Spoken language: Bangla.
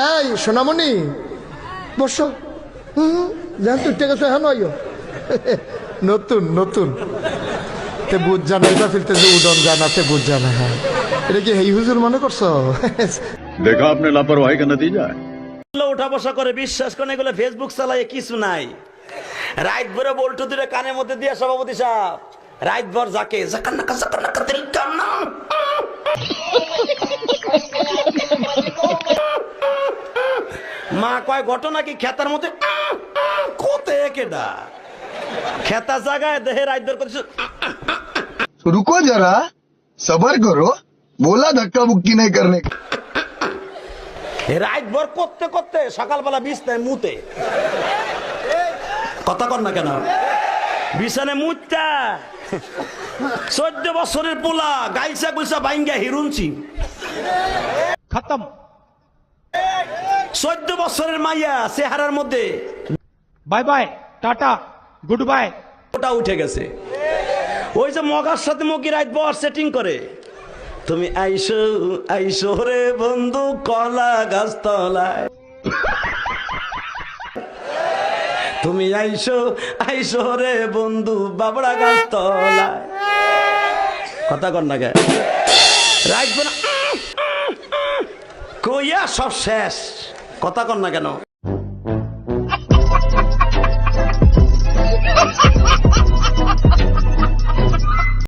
এই সোনামণি বসো, জান তুই টেকে হ্যাঁ নয় নতুন নতুন তে বুঝ জানা এটা ফিরতে যে উডন জানাতে বুঝ জানা। হ্যাঁ এটা কি হেই হুজুর মনে করছো? देखा आपने लापरवाही का नतीजा है। উঠা বসা করে বিশ্বাস করে এগুলো ফেসবুক চালায় কিছু নাই। রাত ভরে বল্টু দূরে কানের মধ্যে দিয়ে সভাপতি সাহেব রাত ভর যাকে মা কয় ঘটনা কি খেতার মধ্যে কোতে কেডা খেতা জায়গায় দেহে রাত ভর করছে। रुको जरा सबर करो, बोला धक्का मुक्की नहीं करने का। রাত ভর করতে করতে সকালবেলা বিছনায় মুতে কথা কর না কেন বিছানে মুতটা 14 বছরের পোলা গাইসা গুইসা বাইঙ্গা হিরুনছি खत्म। 14 বছরের মাইয়া চেহারার মধ্যে bye bye tata good bye. ওটা উঠে গেছে। ওই যে মগার সাথে মগি রাত ভর সেটিং করে তুমি আইসো আইসো রে বন্ধু কলা গাছ তলায়, তুমি আইসো আইসো রে বন্ধু বাবড়া গাছ তলায় কথা কর না গে রাত ভর কইয়া সব শেষ কথা কর না কেন।